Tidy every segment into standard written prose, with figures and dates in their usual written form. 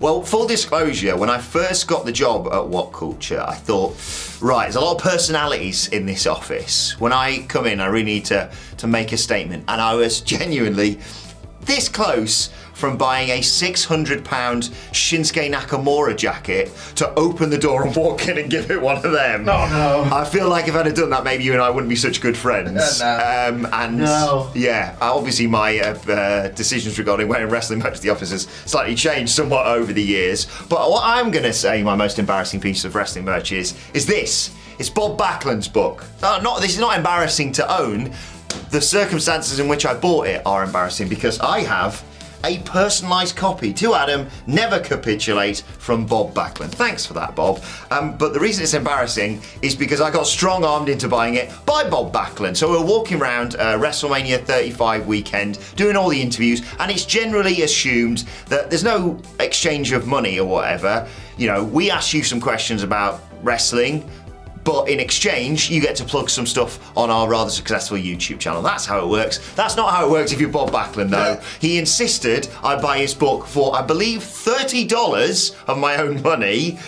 Well, full disclosure, when I first got the job at WhatCulture, I thought, right, there's a lot of personalities in this office. When I come in, I really need to make a statement. And I was genuinely this close from buying a £600 Shinsuke Nakamura jacket to open the door and walk in and give it one of them. Oh no. I feel like if I'd have done that, maybe you and I wouldn't be such good friends. Yeah, obviously my decisions regarding wearing wrestling merch to the office has slightly changed somewhat over the years. But what I'm going to say my most embarrassing piece of wrestling merch is this. It's Bob Backlund's book. This is not embarrassing to own. The circumstances in which I bought it are embarrassing because I have a personalised copy to Adam, Never Capitulate, from Bob Backlund. Thanks for that, Bob. But the reason it's embarrassing is because I got strong-armed into buying it by Bob Backlund. So we're walking around WrestleMania 35 weekend, doing all the interviews, and it's generally assumed that there's no exchange of money or whatever. You know, we ask you some questions about wrestling, but in exchange, you get to plug some stuff on our rather successful YouTube channel. That's how it works. That's not how it works if you're Bob Backlund, though. He insisted I buy his book for, I believe, $30 of my own money.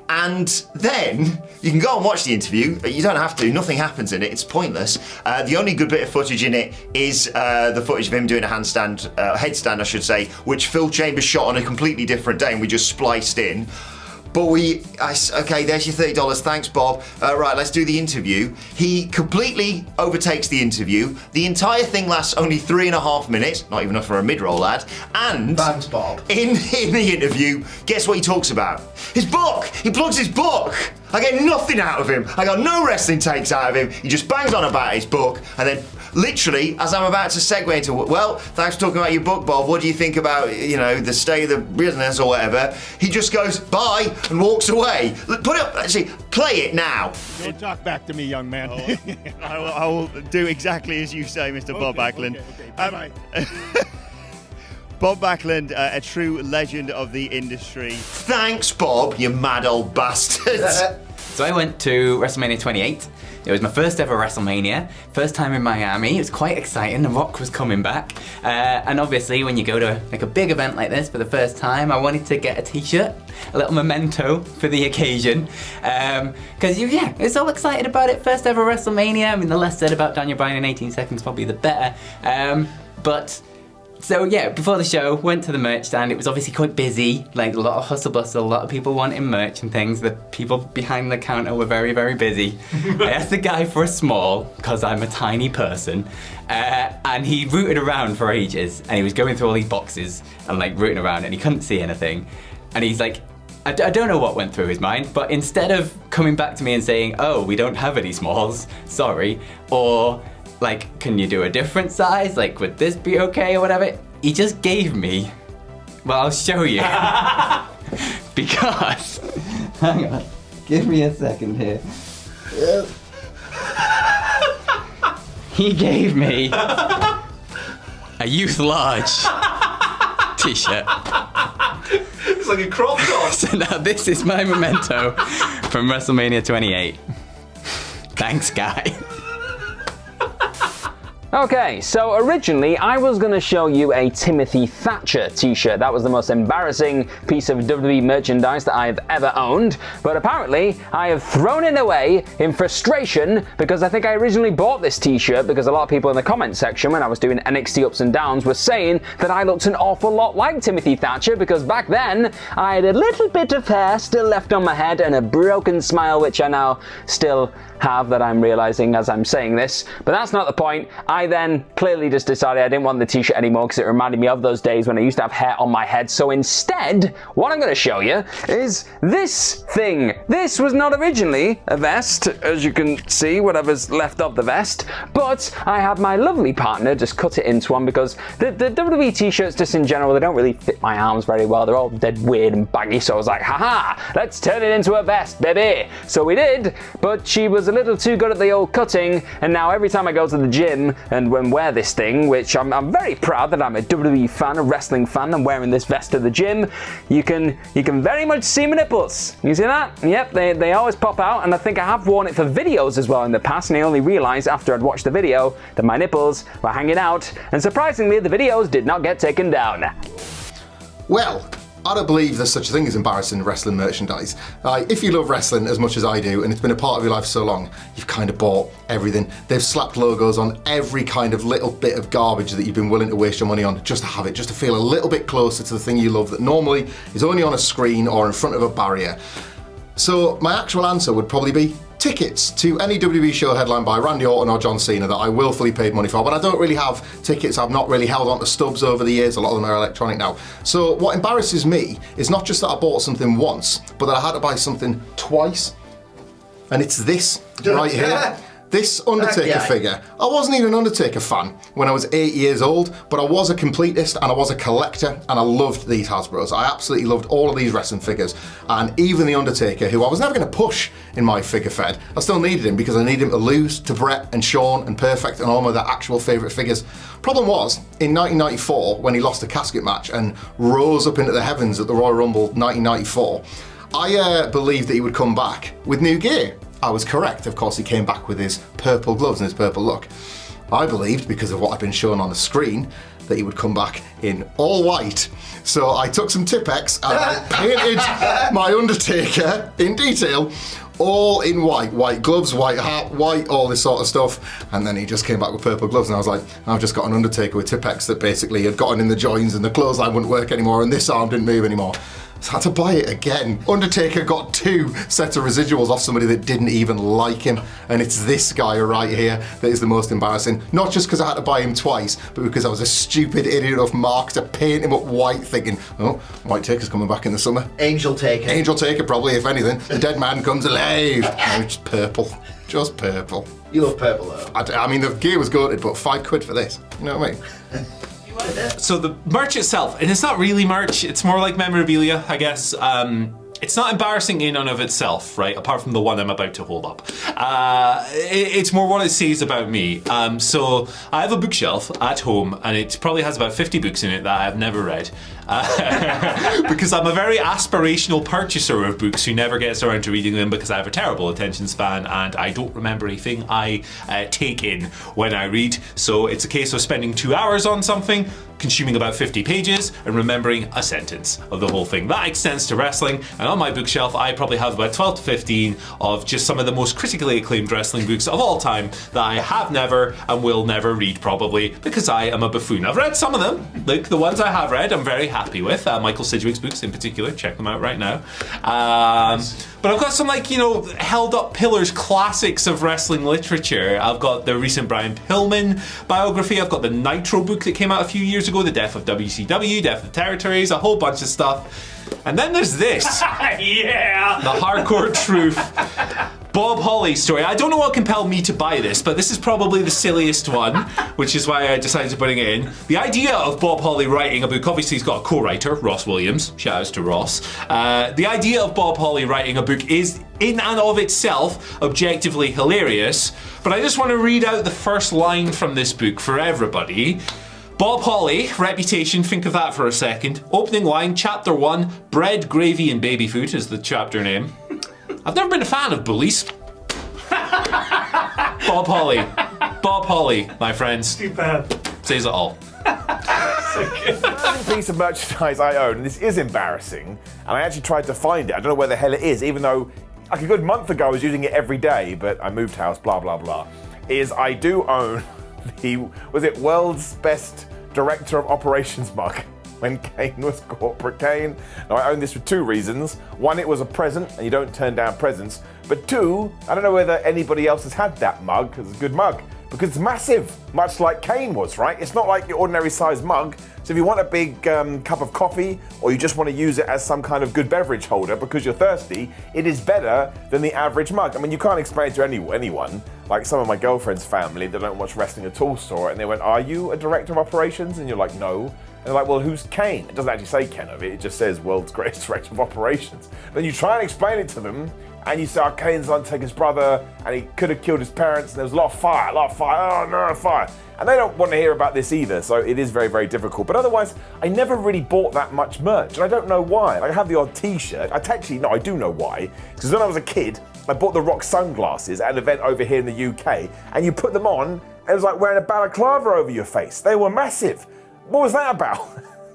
And then you can go and watch the interview. You don't have to. Nothing happens in it. It's pointless. The only good bit of footage in it is the footage of him doing a headstand, I should say, which Phil Chambers shot on a completely different day and we just spliced in. But okay, there's your $30, thanks Bob. Right, let's do the interview. He completely overtakes the interview. The entire thing lasts only 3.5 minutes, not even enough for a mid-roll lad. And thanks, Bob. In the interview, guess what he talks about? His book! He plugs his book! I get nothing out of him. I got no wrestling takes out of him. He just bangs on about his book, and then literally, as I'm about to segue into, well, thanks for talking about your book, Bob. What do you think about, you know, the state of the business or whatever? He just goes, bye, and walks away. Play it now. Don't talk back to me, young man. I will do exactly as you say, Mr. Bob Backlund. Okay, bye-bye. Bob Backlund, a true legend of the industry. Thanks, Bob, you mad old bastard. So I went to WrestleMania 28. It was my first ever WrestleMania, first time in Miami. It was quite exciting. The Rock was coming back. And obviously when you go to like a big event like this for the first time, I wanted to get a t-shirt, a little memento for the occasion. Because you're so excited about it. First ever WrestleMania. I mean, the less said about Daniel Bryan in 18 seconds, probably the better. So yeah, before the show, went to the merch stand. It was obviously quite busy, like a lot of hustle bustle, a lot of people wanting merch and things. The people behind the counter were very, very busy. I asked the guy for a small, because I'm a tiny person, and he rooted around for ages, and he was going through all these boxes and like rooting around, and he couldn't see anything. And he's like, I don't know what went through his mind, but instead of coming back to me and saying, oh, we don't have any smalls, sorry, or like, can you do a different size? Like, would this be okay or whatever? He just gave me, well, I'll show you. Because, hang on, give me a second here. He gave me a youth large t-shirt. It's like a crop top. So now this is my memento from WrestleMania 28. Thanks, guy. Okay, so originally I was going to show you a Timothy Thatcher t-shirt. That was the most embarrassing piece of WWE merchandise that I have ever owned, but apparently I have thrown it away in frustration because I think I originally bought this t-shirt because a lot of people in the comment section when I was doing NXT Ups and Downs were saying that I looked an awful lot like Timothy Thatcher because back then I had a little bit of hair still left on my head and a broken smile, which I now still have, that I'm realizing as I'm saying this, but that's not the point. I then clearly just decided I didn't want the t-shirt anymore because it reminded me of those days when I used to have hair on my head. So instead, what I'm going to show you is this thing. This was not originally a vest, as you can see, whatever's left of the vest, but I had my lovely partner just cut it into one because the WWE t-shirts just in general, they don't really fit my arms very well. They're all dead weird and baggy, so I was like, haha, let's turn it into a vest, baby. So we did, but she was a little too good at the old cutting, and now every time I go to the gym and wear this thing, which I'm very proud that I'm a WWE fan, a wrestling fan, and wearing this vest to the gym, you can very much see my nipples. You see that? Yep, they always pop out, and I think I have worn it for videos as well in the past, and I only realized after I'd watched the video that my nipples were hanging out, and surprisingly the videos did not get taken down. Well, I don't believe there's such a thing as embarrassing wrestling merchandise. If you love wrestling as much as I do, and it's been a part of your life so long, you've kind of bought everything. They've slapped logos on every kind of little bit of garbage that you've been willing to waste your money on just to have it, just to feel a little bit closer to the thing you love that normally is only on a screen or in front of a barrier. So my actual answer would probably be tickets to any WWE show headlined by Randy Orton or John Cena that I willfully paid money for, but I don't really have tickets. I've not really held on to stubs over the years. A lot of them are electronic now. So what embarrasses me is not just that I bought something once, but that I had to buy something twice. And it's this right here. This Undertaker figure. I wasn't even an Undertaker fan when I was 8 years old, but I was a completist and I was a collector, and I loved these Hasbros. I absolutely loved all of these wrestling figures, and even the Undertaker, who I was never going to push in my figure fed. I still needed him because I needed him to lose to Bret and Shawn and Perfect and all my other actual favourite figures. Problem was, in 1994, when he lost a casket match and rose up into the heavens at the Royal Rumble 1994, I believed that he would come back with new gear. I was correct. Of course, he came back with his purple gloves and his purple look. I believed, because of what had been shown on the screen, that he would come back in all white. So I took some Tipp-Ex and I painted my Undertaker in detail, all in white. White gloves, white hat, white, all this sort of stuff. And then he just came back with purple gloves, and I was like, I've just got an Undertaker with Tipp-Ex that basically had gotten in the joins and the clothesline wouldn't work anymore and this arm didn't move anymore. So I had to buy it again. Undertaker got 2 sets of residuals off somebody that didn't even like him, and it's this guy right here that is the most embarrassing. Not just because I had to buy him twice, but because I was a stupid idiot enough Mark to paint him up white, thinking, oh, White Taker's coming back in the summer. Angel Taker. Angel Taker, probably, if anything. The dead man comes alive. No, it's purple. Just purple. You love purple though. I mean, the gear was goated, but £5 for this. You know what I mean? So the merch itself, and it's not really merch, it's more like memorabilia, I guess. It's not embarrassing in and of itself, right? Apart from the one I'm about to hold up. It's more what it says about me. So I have a bookshelf at home, and it probably has about 50 books in it that I have never read. Because I'm a very aspirational purchaser of books who never gets around to reading them because I have a terrible attention span and I don't remember anything I take in when I read. So it's a case of spending 2 hours on something, consuming about 50 pages, and remembering a sentence of the whole thing. That extends to wrestling, and on my bookshelf I probably have about 12 to 15 of just some of the most critically acclaimed wrestling books of all time that I have never and will never read, probably because I am a buffoon. I've read some of them. Like the ones I have read I'm very happy with. Michael Sidgwick's books in particular, check them out right now. But I've got some, like, you know, held up pillars, classics of wrestling literature. I've got the recent Brian Pillman biography. I've got the Nitro book that came out a few years ago, The Death of WCW, Death of Territories, a whole bunch of stuff. And then there's this. Yeah! The Hardcore Truth Bob Holly story. I don't know what compelled me to buy this, but this is probably the silliest one, which is why I decided to putting it in. The idea of Bob Holly writing a book, obviously he's got a co-writer, Ross Williams, shout outs to Ross. The idea of Bob Holly writing a book is in and of itself objectively hilarious, but I just want to read out the first line from this book for everybody. Bob Holly, reputation, think of that for a second. Opening line, chapter 1, bread, gravy and baby food is the chapter name. I've never been a fan of bullies. Bob Holly. Bob Holly, my friends. Superb. Says it all. One piece of merchandise I own, and this is embarrassing, and I actually tried to find it. I don't know where the hell it is, even though like a good month ago I was using it every day, but I moved house, blah, blah, blah. Is I do own the, was it World's Best Director of Operations mug when Kane was Corporate Kane. Now I own this for 2 reasons. One, it was a present and you don't turn down presents. But 2, I don't know whether anybody else has had that mug, because it's a good mug, because it's massive, much like Kane was, right? It's not like your ordinary size mug. So if you want a big cup of coffee, or you just want to use it as some kind of good beverage holder because you're thirsty, it is better than the average mug. I mean, you can't explain it to anyone. Like some of my girlfriend's family, they don't watch wrestling at all, saw it, and they went, "Are you a director of operations?" And you're like, "No." And they're like, "Well, who's Kane?" It doesn't actually say Ken of it, it just says world's greatest director of operations. Then you try and explain it to them, and you say, "Oh, Kane's Undertaker's brother, and he could have killed his parents, and there was a lot of fire, oh no, fire." And they don't want to hear about this either, so it is very, very difficult. But otherwise, I never really bought that much merch, and I don't know why. Like, I have the odd t-shirt. I do know why. Because when I was a kid, I bought the Rock sunglasses at an event over here in the UK, and you put them on, and it was like wearing a balaclava over your face. They were massive. What was that about?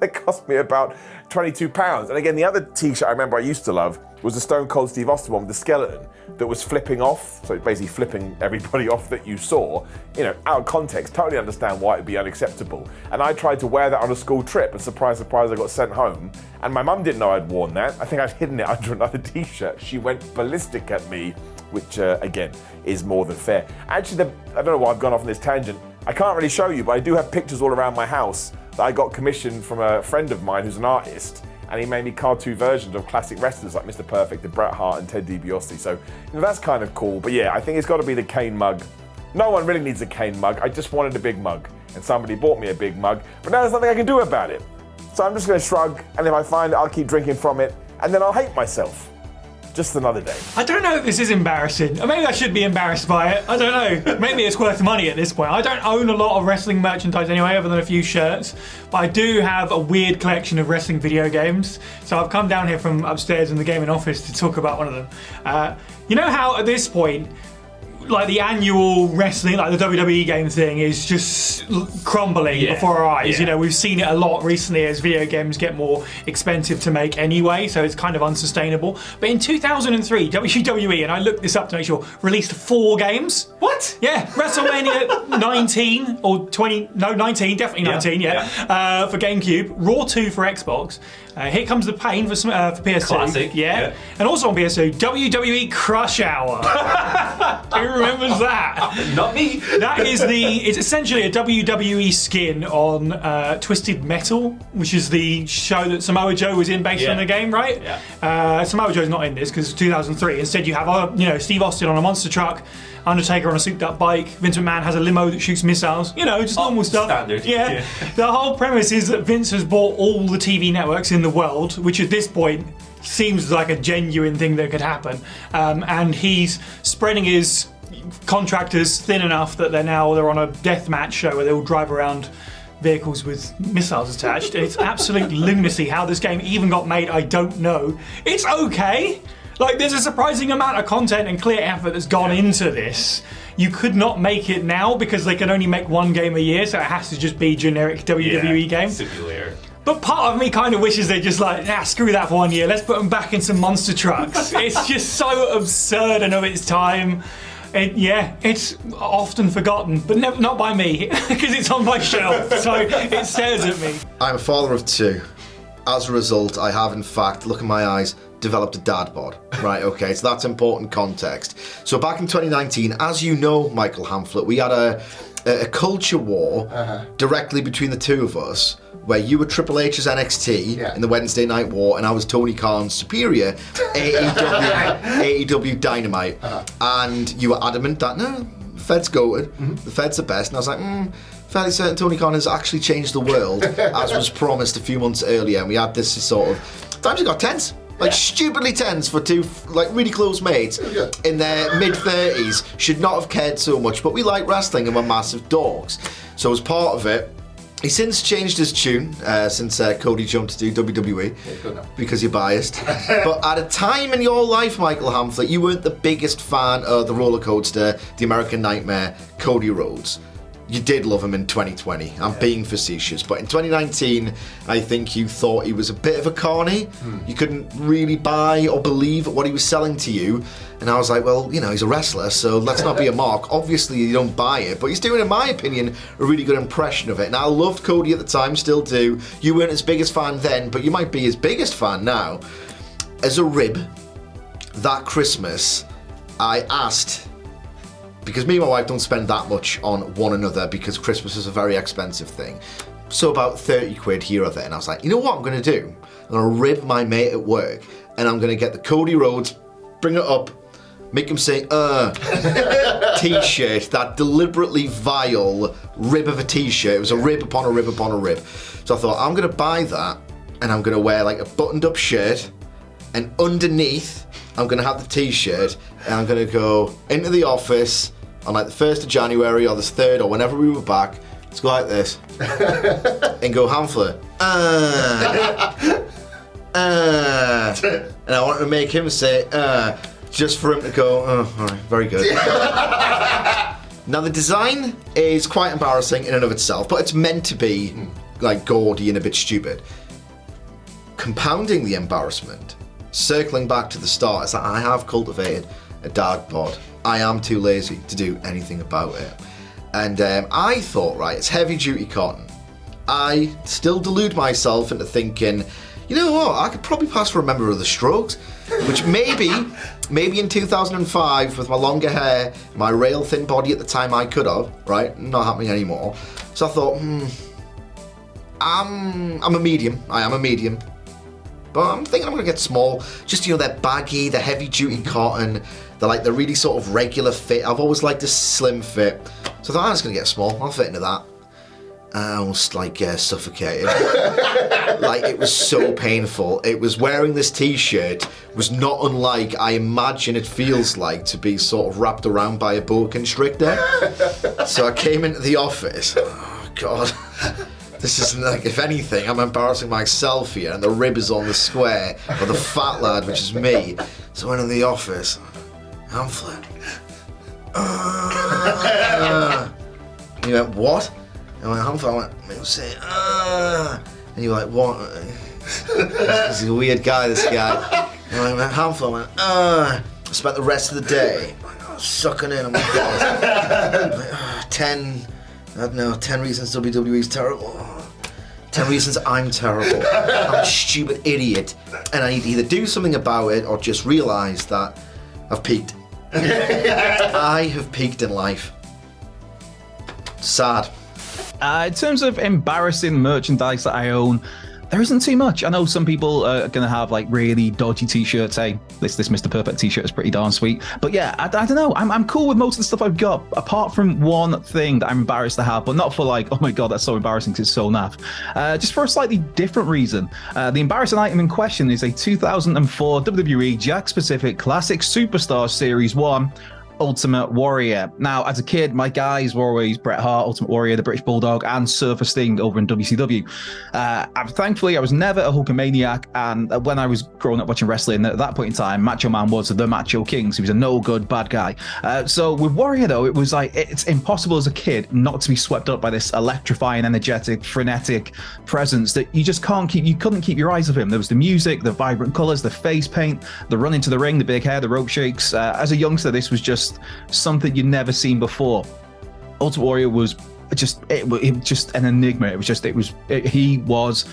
It cost me about £22. And again, the other t-shirt I remember I used to love was the Stone Cold Steve Austin one with the skeleton that was flipping off. So basically flipping everybody off that you saw. Out of context, totally understand why it'd be unacceptable. And I tried to wear that on a school trip, and surprise, surprise, I got sent home. And my mum didn't know I'd worn that. I think I'd hidden it under another t-shirt. She went ballistic at me, which again, is more than fair. Actually, I don't know why I've gone off on this tangent. I can't really show you, but I do have pictures all around my house that I got commissioned from a friend of mine who's an artist, and he made me cartoon versions of classic wrestlers like Mr. Perfect and Bret Hart and Ted DiBiase. So that's kind of cool. But yeah, I think it's got to be the Kane mug. No one really needs a Kane mug. I just wanted a big mug, and somebody bought me a big mug. But now there's nothing I can do about it. So I'm just going to shrug, and if I find it, I'll keep drinking from it, and then I'll hate myself. Just another day. I don't know if this is embarrassing. Or maybe I should be embarrassed by it. I don't know. Maybe it's worth money at this point. I don't own a lot of wrestling merchandise anyway, other than a few shirts. But I do have a weird collection of wrestling video games. So I've come down here from upstairs in the gaming office to talk about one of them. You know how at this point, like the annual wrestling, like the WWE game thing is just crumbling before our eyes. We've seen it a lot recently as video games get more expensive to make anyway, so it's kind of unsustainable. But in 2003, WWE, and I looked this up to make sure, released 4 games. What? Yeah, WrestleMania 19 or 20, no 19, definitely 19, for GameCube, Raw 2 for Xbox. Here Comes the Pain for PS2. Classic. Yeah. And also on PS2, WWE Crush Hour. Who remembers that? Not me. That is it's essentially a WWE skin on Twisted Metal, which is the show that Samoa Joe was in based on the game, right? Yeah. Samoa Joe's not in this because it's 2003. Instead, you have Steve Austin on a monster truck, Undertaker on a souped-up bike, Vince McMahon has a limo that shoots missiles. Just normal stuff. Standard. Yeah. The whole premise is that Vince has bought all the TV networks in the world, which at this point seems like a genuine thing that could happen. And he's spreading his contractors thin enough that they're on a deathmatch show where they all drive around vehicles with missiles attached. It's absolute lunacy. How this game even got made, I don't know. It's okay. There's a surprising amount of content and clear effort that's gone into this. You could not make it now because they can only make one game a year, so it has to just be generic WWE game. Simulator. But part of me kind of wishes they'd just screw that for 1 year. Let's put them back in some monster trucks. It's just so absurd and of its time. It's often forgotten, but not by me, because it's on my shelf, so it stares at me. I'm a father of 2. As a result, I have in fact, look in my eyes, developed a dad bod. Right, okay, so that's important context. So back in 2019, as you know, Michael Hamflett, we had a culture war directly between the two of us, where you were Triple H's NXT in the Wednesday Night War, and I was Tony Khan's superior AEW Dynamite. And you were adamant that, no, the Fed's goated, the Fed's the best, and I was like, fairly certain Tony Khan has actually changed the world, as was promised a few months earlier, and we had this sort of, times you got tense. Stupidly tense for 2 really close mates in their mid-30s. Should not have cared so much, but we like wrestling and we're massive dogs. So as part of it, he's since changed his tune since Cody jumped to do WWE because you're biased. But at a time in your life, Michael Hamflett, you weren't the biggest fan of the roller coaster, the American Nightmare, Cody Rhodes. You did love him in 2020. I'm being facetious, but in 2019, I think you thought he was a bit of a carny. You couldn't really buy or believe what he was selling to you. And I was like, well, he's a wrestler, so let's not be a mark. Obviously, you don't buy it, but he's doing, in my opinion, a really good impression of it. And I loved Cody at the time, still do. You weren't his biggest fan then, but you might be his biggest fan now. As a rib, that Christmas, I asked, because me and my wife don't spend that much on one another because Christmas is a very expensive thing. So about 30 quid here or there. And I was like, you know what I'm going to do? I'm going to rib my mate at work and I'm going to get the Cody Rhodes, bring it up, make him say, t-shirt, that deliberately vile rib of a t-shirt. It was a rib upon a rib upon a rib. So I thought, I'm going to buy that and I'm going to wear a buttoned up shirt, and underneath I'm going to have the t-shirt and I'm going to go into the office on the 1st of January or the 3rd or whenever we were back. Let's go like this and go Hamflett. And I wanted to make him say, just for him to go, all right, very good. Now the design is quite embarrassing in and of itself, but it's meant to be like gaudy and a bit stupid. Compounding the embarrassment, circling back to the start, is that I have cultivated a dad bod. I am too lazy to do anything about it. And I thought, right, it's heavy duty cotton. I still delude myself into thinking, you know what, I could probably pass for a member of the Strokes, which maybe in 2005 with my longer hair, my rail thin body at the time I could have, right, not happening anymore. So I thought, I'm a medium, I am a medium. But I'm thinking I'm gonna get small, just, you know, they're baggy, they're heavy duty cotton, they're really sort of regular fit. I've always liked a slim fit. So I thought, I'm just gonna get small, I'll fit into that. I almost suffocated. Like, it was so painful. It was wearing this t-shirt was not unlike I imagine it feels like to be sort of wrapped around by a boa constrictor. So I came into the office. Oh God. This is like, if anything, I'm embarrassing myself here, and the rib is on the square, or the fat lad, which is me. So I went in the office. I'm flat. He went, what? I went, Humphrey, I went, say, and you were like, what? He's a weird guy, this guy. And I went, Humphrey, I went, I spent the rest of the day sucking in on my balls. 10 reasons WWE's terrible. 10 reasons I'm terrible. I'm a stupid idiot. And I need to either do something about it or just realise that I've peaked. I have peaked in life. Sad. In terms of embarrassing merchandise that I own, there isn't too much. I know some people are going to have like really dodgy t-shirts. Hey, this Mr. Perfect t-shirt is pretty darn sweet. But yeah, I don't know. I'm cool with most of the stuff I've got, apart from one thing that I'm embarrassed to have, but not for like, oh my God, that's so embarrassing because it's so naff. Just for a slightly different reason. The embarrassing item in question is a 2004 WWE Jack-specific Classic Superstar Series 1 Ultimate Warrior. Now, as a kid, my guys were always Bret Hart, Ultimate Warrior, the British Bulldog, and Surfer Sting over in WCW. Thankfully, I was never a Hulkamaniac, and when I was growing up watching wrestling, at that point in time, Macho Man was the Macho King, so he was a no-good bad guy. So with Warrior, though, it was like, it's impossible as a kid not to be swept up by this electrifying, energetic, frenetic presence that you just couldn't keep your eyes off him. There was the music, the vibrant colors, the face paint, the run into the ring, the big hair, the rope shakes. As a youngster, this was just something you'd never seen before. Ultimate Warrior was just an enigma. He was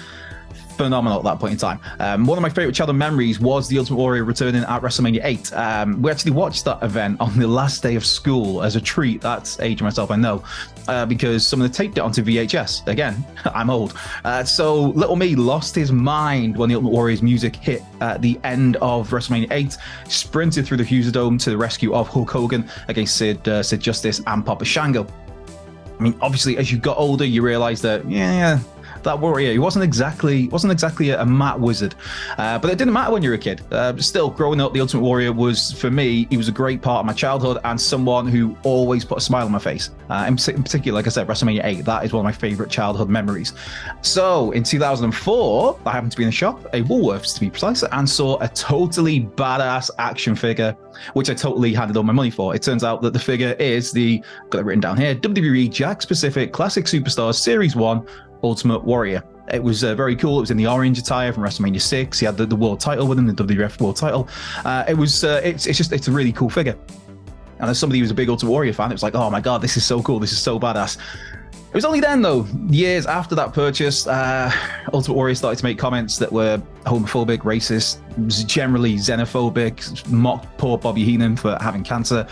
phenomenal at that point in time. One of my favorite childhood memories was the Ultimate Warrior returning at WrestleMania 8. We actually watched that event on the last day of school as a treat. That's aging myself, I know, because someone had taped it onto VHS. Again, I'm old. So little me lost his mind when the Ultimate Warrior's music hit at the end of WrestleMania 8, sprinted through the Huserdome to the rescue of Hulk Hogan against Sid Justice and Papa Shango. I mean, obviously, as you got older, you realize that, that Warrior, he wasn't exactly a mat wizard, but it didn't matter when you were a kid. Still, growing up, the Ultimate Warrior was, for me, he was a great part of my childhood and someone who always put a smile on my face. In particular, like I said, WrestleMania 8, that is one of my favorite childhood memories. So in 2004, I happened to be in a shop, a Woolworths to be precise, and saw a totally badass action figure, which I totally handed all my money for. It turns out that the figure is got it written down here, WWE Jack-specific Classic Superstars Series 1 Ultimate Warrior. It was very cool. It was in the orange attire from WrestleMania 6. He had the world title with him, the WWF world title. It's a really cool figure. And as somebody who's a big Ultimate Warrior fan, it was like, oh my God, this is so cool. This is so badass. It was only then, though, years after that purchase, Ultimate Warrior started to make comments that were homophobic, racist, generally xenophobic, mocked poor Bobby Heenan for having cancer.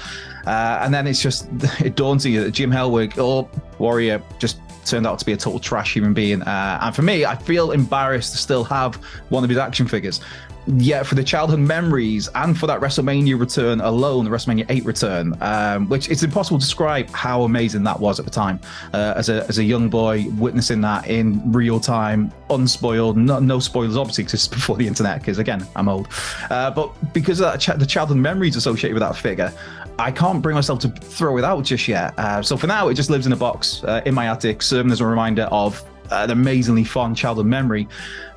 And then it dawns on you that Jim Hellwig, or Warrior, just turned out to be a total trash human being. And for me, I feel embarrassed to still have one of his action figures. Yet for the childhood memories and for that WrestleMania return alone, the WrestleMania 8 return, which it's impossible to describe how amazing that was at the time. As a young boy witnessing that in real time, unspoiled, no spoilers obviously, because it's before the internet, because again, I'm old. But because of that, the childhood memories associated with that figure, I can't bring myself to throw it out just yet. So for now, it just lives in a box in my attic, serving as a reminder of an amazingly fond childhood memory,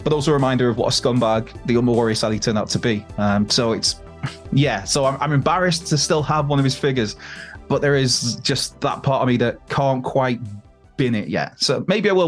but also a reminder of what a scumbag the Ultimate Warrior sadly turned out to be. So I'm embarrassed to still have one of his figures, but there is just that part of me that can't quite bin it yet. So maybe I will